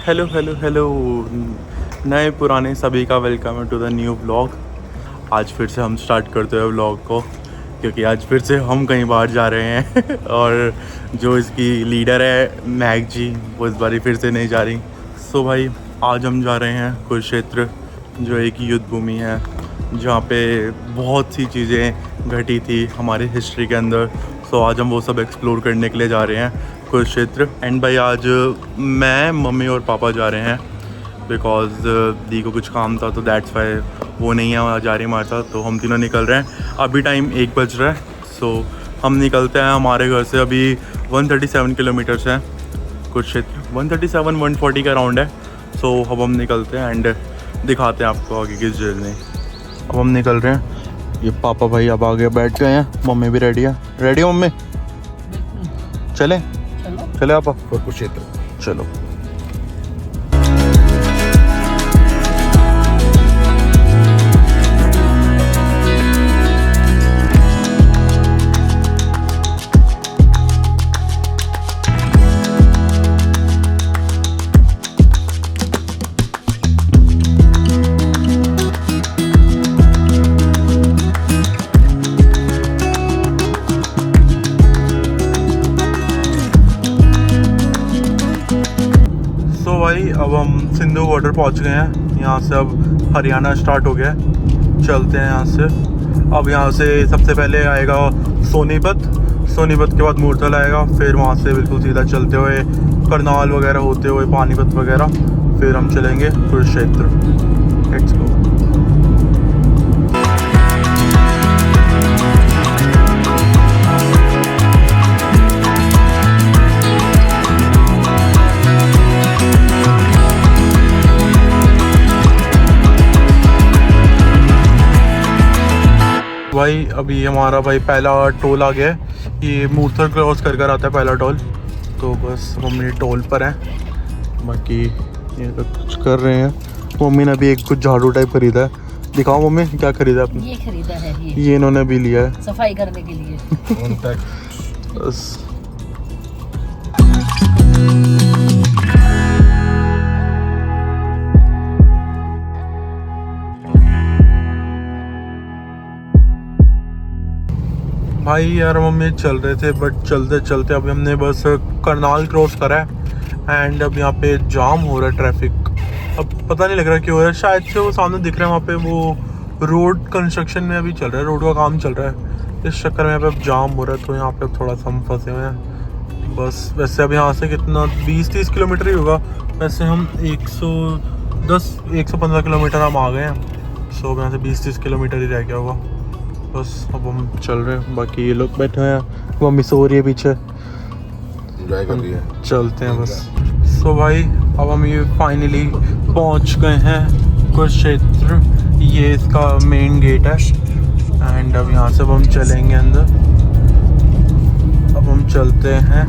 Hello hello hello, नए पुराने सभी का welcome to the new vlog. आज फिर से हम स्टार्ट करते हैं व्लॉग को, क्योंकि आज फिर से हम कहीं बाहर जा रहे हैं और जो इसकी लीडर है मैग जी, वो इस बारी फिर से नहीं जा रही। सो भाई आज हम जा रहे हैं कुरुक्षेत्र, जो एक युद्ध भूमि है जहाँ पे बहुत सी चीज़ें घटी थी हमारी हिस्ट्री के अंदर। सो आज हम वो सब एक्सप्लोर करने के लिए जा रहे हैं कुरुक्षेत्र। एंड भाई आज मैं, मम्मी और पापा जा रहे हैं बिकॉज दी को कुछ काम था, तो दैट्स वाई वो नहीं है जा रही हमारे साथ। तो हम तीनों निकल रहे हैं। अभी टाइम 1 बज रहा है। सो हम निकलते हैं। हमारे घर से अभी 137 किलोमीटर्स है कुरुक्षेत्र, 137-140 का राउंड है। सो अब हम निकलते हैं एंड दिखाते हैं आपको आगे की जर्नी। अब हम निकल रहे हैं। ये पापा भाई अब आगे बैठ गए हैं, मम्मी भी रेडी है। रेडी हो मम्मी? चले चले आप कुरुक्षेत्र चलो। भाई अब हम सिंधु बॉर्डर पहुंच गए हैं। यहाँ से अब हरियाणा स्टार्ट हो गया है। चलते हैं यहाँ से। अब यहाँ से सबसे पहले आएगा सोनीपत, सोनीपत के बाद मूर्थल आएगा, फिर वहाँ से बिल्कुल सीधा चलते हुए करनाल वगैरह होते हुए पानीपत वगैरह, फिर हम चलेंगे कुरुक्षेत्र। Let's go. भाई अभी हमारा भाई पहला टोल आ गया है। ये मूर्थल क्रॉस कर कर आता है पहला टोल। तो बस मम्मी टोल पर है, बाकी ये तो कुछ कर रहे हैं। मम्मी ने भी एक कुछ झाड़ू टाइप खरीदा है। दिखाओ मम्मी क्या खरीदा आपने? ये खरीदा है, ये इन्होंने भी लिया है सफाई करने के लिए। बस भाई यार मम्मी चल रहे थे, बट चलते चलते अभी हमने बस करनाल क्रॉस करा है एंड अब यहाँ पे जाम हो रहा है ट्रैफिक। अब पता नहीं लग रहा क्यों हो रहा है, शायद से वो सामने दिख रहा है वहाँ पे वो रोड कंस्ट्रक्शन में अभी चल रहा है, रोड का काम चल रहा है। इस चक्कर में यहाँ पे अब जाम हो रहा है, तो यहाँ पे अब थोड़ा सा हम फंसे हुए हैं बस। वैसे अब यहाँ से कितना 20-30 किलोमीटर ही होगा। वैसे हम 115 किलोमीटर हम आ गए हैं। सो यहाँ से 20-30 किलोमीटर ही रह गया होगा बस। अब हम चल रहे हैं, बाकी ये लोग बैठे हैं, मम्मी सो रही है पीछे, एंजॉय कर रही है। चलते हैं बस। सो भाई अब हम ये फाइनली पहुंच गए हैं कुरुक्षेत्र। ये इसका मेन गेट है एंड अब यहाँ से अब हम चलेंगे अंदर। अब हम चलते हैं।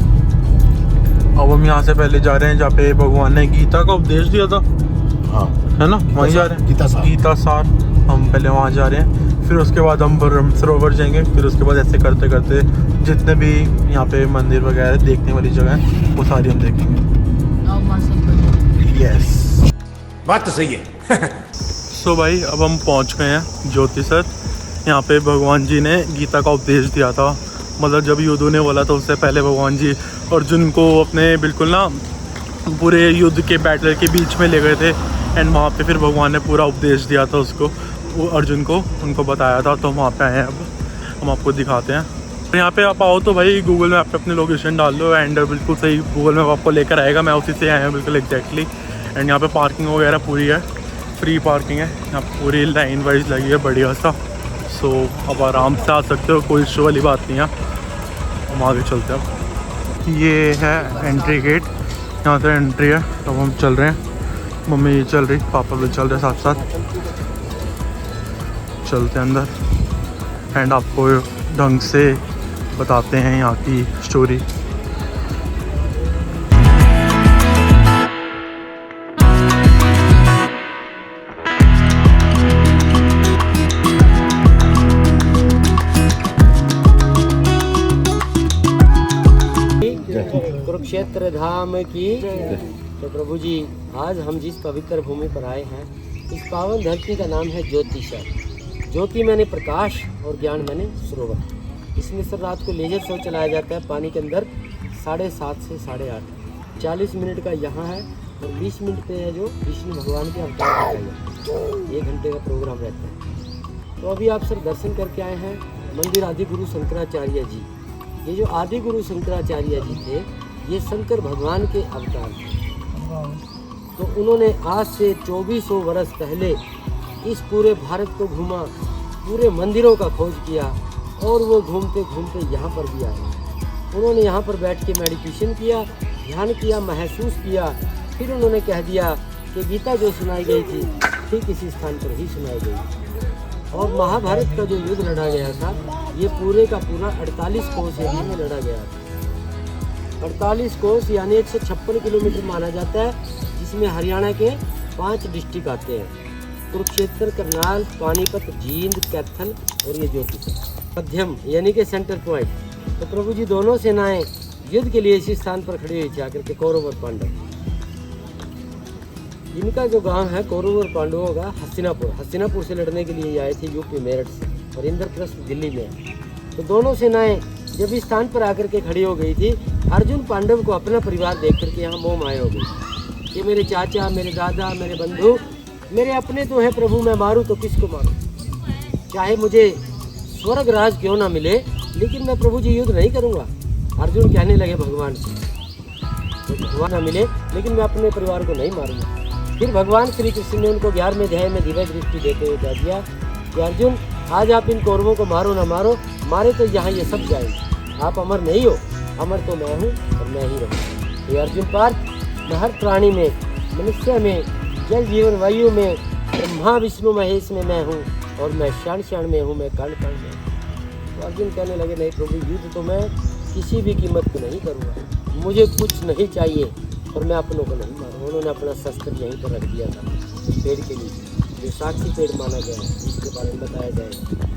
अब हम यहाँ से पहले जा रहे हैं जहाँ पे भगवान ने गीता का उपदेश दिया था, हाँ है ना, वहीं जा रहे हैं। गीता सार हम पहले वहाँ जा रहे हैं, फिर उसके बाद हम ब्रह्म सरोवर जाएंगे, फिर उसके बाद ऐसे करते करते जितने भी यहाँ पे मंदिर वगैरह देखने वाली जगह है वो सारी हम देखेंगे। यस, बात तो सही है। सो भाई अब हम पहुँच गए हैं ज्योतिसर। यहाँ पे भगवान जी ने गीता का उपदेश दिया था। मतलब जब युद्ध होने वाला था उससे पहले भगवान जी अर्जुन को अपने बिल्कुल ना पूरे युद्ध के बैटल के बीच में ले गए थे एंड वहाँ पे फिर भगवान ने पूरा उपदेश दिया था उसको, वो अर्जुन को उनको बताया था। तो हम वहाँ पे आए हैं, अब हम आपको दिखाते हैं। और यहाँ पे आप आओ तो भाई गूगल मैप पे अपनी लोकेशन डाल दो एंड बिल्कुल सही गूगल मैप आपको लेकर आएगा। मैं उसी से आया हूँ बिल्कुल एग्जैक्टली। एंड यहाँ पे पार्किंग वगैरह पूरी है, फ्री पार्किंग है यहाँ, पूरी लाइन वाइज लगी है बढ़िया सा। सो अब आराम से आ सकते हो, कोई इशू वाली बात नहीं है। हम आगे चलते हैं। अब ये है एंट्री गेट, यहाँ से एंट्री है। अब हम चल रहे हैं, मम्मी चल रही, पापा भी चल रहे साथ साथ। चलते हैं अंदर एंड आपको ढंग से बताते हैं यहाँ की स्टोरी। कुरुक्षेत्र धाम की तो प्रभु जी, आज हम जिस पवित्र भूमि पर आए हैं, इस पावन धरती का नाम है ज्योतिषर। ज्योति मैंने प्रकाश और ज्ञान मैंने सरोवर। इसमें सर रात को लेजर शो चलाया जाता है पानी के अंदर 7:30 से 8:30। 40 मिनट का यहाँ है और 20 मिनट पे है जो विष्णु भगवान के अवतार का 1 घंटे का प्रोग्राम रहता है। तो अभी आप सर दर्शन करके आए हैं मंदिर आदि गुरु शंकराचार्य जी। ये जो आदि गुरु शंकराचार्य जी थे, ये शंकर भगवान के अवतार थे। तो उन्होंने आज से 2400 वर्ष पहले इस पूरे भारत को घूमा, पूरे मंदिरों का खोज किया और वो घूमते घूमते यहाँ पर भी आए। उन्होंने यहाँ पर बैठ के मेडिटेशन किया, ध्यान किया, महसूस किया। फिर उन्होंने कह दिया कि गीता जो सुनाई गई थी ठीक इसी स्थान पर ही सुनाई गई। और महाभारत का जो युद्ध लड़ा गया था, ये पूरे का पूरा 48 कोस एरिया में लड़ा गया था। 48 कोस यानी 156 किलोमीटर माना जाता है, जिसमें हरियाणा के 5 डिस्ट्रिक्ट आते हैं: कुरुक्षेत्र, करनाल, पानीपत, जींद, कैथल और ये ज्योतिषर। मध्यम यानी कि सेंटर पॉइंट। तो प्रभु जी, दोनों सेनाएं युद्ध के लिए इसी स्थान पर खड़ी हुई थी आकर के, कौरव और पांडव। इनका जो गांव है कौरव और पांडवों का हस्तिनापुर से लड़ने के लिए आए थे यूपी मेरठ से, और इंद्रप्रस्थ दिल्ली में। तो दोनों सेनाएं जब इस स्थान पर आकर के खड़ी हो गई थी, अर्जुन पांडव को अपना परिवार देख करके यहाँ मोह माया हो गई कि मेरे चाचा, मेरे दादा, मेरे बंधु, मेरे अपने तो है प्रभु, मैं मारूं तो किसको मारूं? चाहे मुझे स्वर्ग राज क्यों ना मिले, लेकिन मैं प्रभु जी युद्ध नहीं करूंगा। अर्जुन कहने लगे भगवान से, तो भगवान ना मिले लेकिन मैं अपने परिवार को नहीं मारूंगा। फिर भगवान श्री कृष्ण ने उनको 11वें अध्याय में दिव्य दृष्टि देते हुए कह दिया कि अर्जुन, आज आप इन कौरवों को मारो ना मारो, मारे तो यहाँ ये सब जाएंगे। आप अमर नहीं हो, अमर तो मैं हूँ और मैं ही रहूँगा। ये अर्जुन पार्थ, मैं हर प्राणी में, मनुष्य में, जल जीवन वायु में, ब्रह्मा विष्णु महेश में मैं हूँ, और मैं क्षण क्षण में हूँ, मैं कण कण में हूँ। तो अर्जुन कहने लगे, नहीं प्रभु, युद्ध तो मैं किसी भी कीमत को नहीं करूँगा, मुझे कुछ नहीं चाहिए और मैं अपनों को नहीं मारूंगा। उन्होंने अपना शस्त्र यहीं पर रख दिया था पेड़ के नीचे, जो साक्षी पेड़ माना गया है, इसके बारे में बताया जाएगा।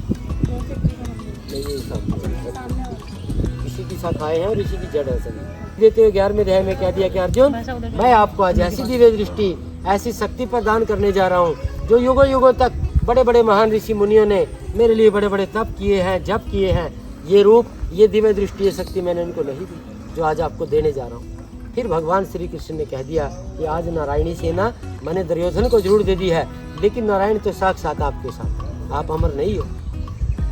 इसी की शाखाएं हैं और इसी की जड़ है सभी। देते हुए 11वें अध्याय में कह दिया कि अर्जुन, मैं आपको आज ऐसी दिव्य दृष्टि, ऐसी शक्ति प्रदान करने जा रहा हूँ, जो युगों युगों तक बड़े बड़े महान ऋषि मुनियों ने मेरे लिए बड़े बड़े तप किए हैं, जप किए हैं। ये रूप, ये दिव्य दृष्टि, ये शक्ति मैंने उनको नहीं दी, जो आज आपको देने जा रहा हूँ। फिर भगवान श्री कृष्ण ने कह दिया कि आज नारायणी सेना मैंने दुर्योधन को जरूर दे दी है, लेकिन नारायण तो साक्षात आपके साथ, आप अमर नहीं हो।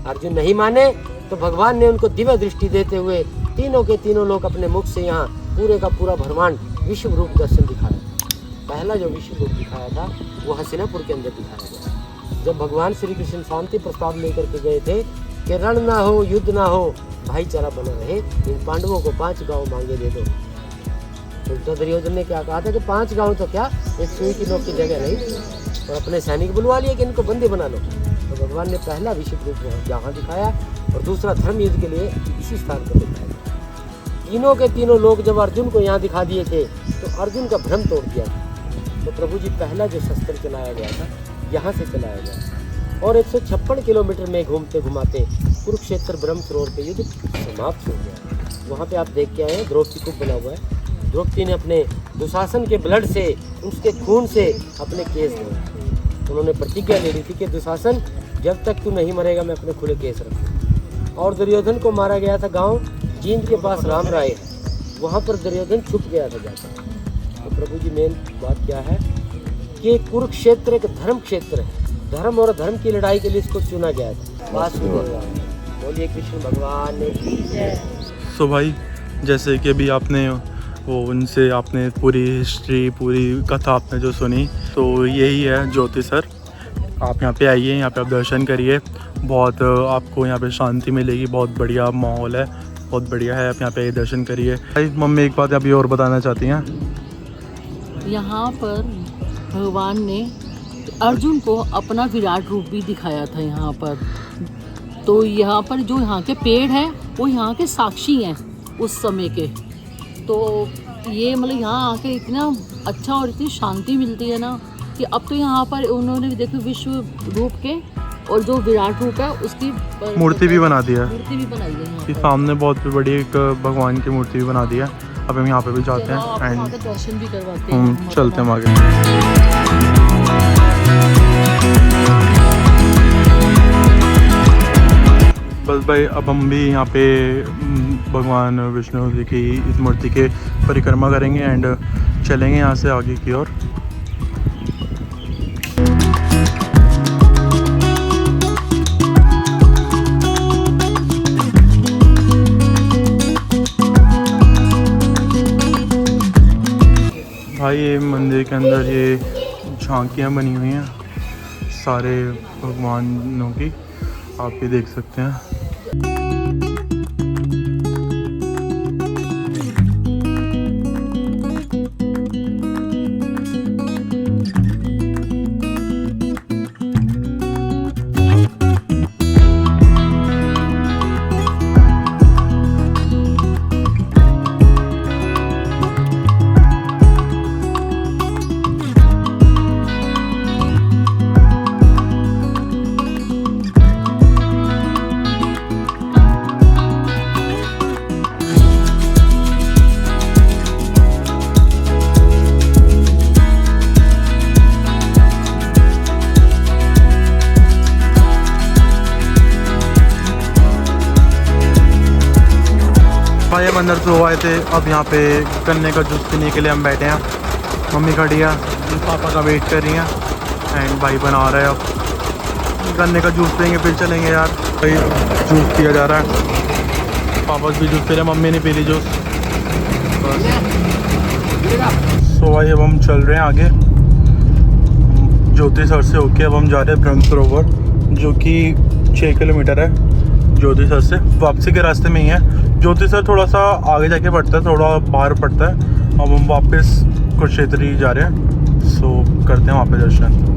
अर्जुन नहीं माने तो भगवान ने उनको दिव्य दृष्टि देते हुए तीनों के तीनों लोग अपने मुख से यहाँ पूरे का पूरा ब्रह्मांड विश्व रूप दर्शन दिखाया। पहला जो विश्व रूप दिखाया था वो हस्तिनापुर के अंदर दिखाया गया। जब भगवान श्री कृष्ण शांति प्रस्ताव लेकर के गए थे कि रण ना हो, युद्ध ना हो, भाईचारा बना रहे, इन पांडवों को 5 गाँव मांगे दे दो। तो दुर्योधन ने क्या कहा था कि 5 गाँव तो क्या, एक सुई की नोक की जगह नहीं, और अपने सैनिक बुलवा लिए कि इनको बंदी बना लो। तो भगवान ने पहला विश्व रूप यहाँ दिखाया और दूसरा धर्म युद्ध के लिए इसी स्थान पर दिखाया। तीनों के तीनों लोग जब अर्जुन को यहाँ दिखा दिए थे तो अर्जुन का भ्रम तोड़ दिया था। तो प्रभु जी, पहला जो शस्त्र चलाया गया था यहाँ से चलाया गया, और 156 किलोमीटर में घूमते घुमाते कुरुक्षेत्र ब्रह्म सरोवर पे युद्ध समाप्त हो गया। वहाँ पे आप देख के आए हैं द्रौपदी कूप बना हुआ है। द्रौपदी ने अपने दुशासन के ब्लड से, उसके खून से अपने केस धोए। उन्होंने प्रतिज्ञा ले ली थी कि दुशासन, जब तक तू नहीं मरेगा मैं अपने खुले केस रखूँ। और दुर्योधन को मारा गया था गांव जींद के पास राम राय, वहाँ पर दुर्योधन छुप गया था जाकर। तो प्रभु जी, मेन बात क्या है कि कुरुक्षेत्र एक धर्म क्षेत्र है, धर्म और धर्म की लड़ाई के लिए इसको चुना गया था। बोलिए कृष्ण भगवान ने। सो भाई, जैसे कि अभी आपने वो उनसे आपने पूरी हिस्ट्री, पूरी कथा आपने जो सुनी, तो यही है ज्योतिषर। आप यहाँ पे आइए, यहाँ पे आप दर्शन करिए, बहुत आपको यहाँ पे शांति मिलेगी, बहुत बढ़िया माहौल है, बहुत बढ़िया है। आप यहाँ पे दर्शन करिए। भाई मम्मी एक बात अभी और बताना चाहती हैं। यहाँ पर भगवान ने अर्जुन को अपना विराट रूप भी दिखाया था यहाँ पर। तो यहाँ पर जो यहाँ के पेड़ हैं वो यहाँ के साक्षी हैं उस समय के। तो ये मतलब यहाँ आके इतना अच्छा और इतनी शांति मिलती है ना कि अब तो यहाँ पर उन्होंने देखो विश्व रूप के और जो विराट रूप है उसकी मूर्ति भी बना दिया है। मूर्ति भी बनाई है यहाँ सामने बहुत बड़ी एक भगवान की मूर्ति भी बना दी है। अब हम यहाँ पे भी जाते चलो, आपको हैं वहाँ एंड पे दर्शन भी करवाते हम हैं। चलते हैं आगे। बस भाई अब हम भी यहाँ पे भगवान विष्णु जी की इस मूर्ति के परिक्रमा करेंगे एंड चलेंगे यहाँ से आगे की ओर। भाई ये मंदिर के अंदर ये झांकियाँ बनी हुई हैं सारे भगवानों की, आप ये देख सकते हैं। भाई हम अंदर से हो आए थे, अब यहाँ पे गन्ने का जूस पीने के लिए हम बैठे हैं। मम्मी खड़ी है, पापा का वेट कर रही हैं एंड भाई बना रहे हैं। अब गन्ने का जूस पियेंगे फिर चलेंगे यार। भाई जूस पिया जा रहा है, पापा भी जूस पी रहे हैं, मम्मी ने पी ली जूस। सो भाई अब हम चल रहे हैं आगे ज्योति सर से होके। अब हम जा रहे हैं ब्रह्म सरोवर जो कि 6 किलोमीटर है ज्योति सर से, वापसी के रास्ते में ही है। ज्योति सर थोड़ा सा आगे जाके पड़ता है, थोड़ा बाहर पड़ता है। अब हम वापस कुरुक्षेत्र ही जा रहे हैं, सो करते हैं वहाँ पे दर्शन।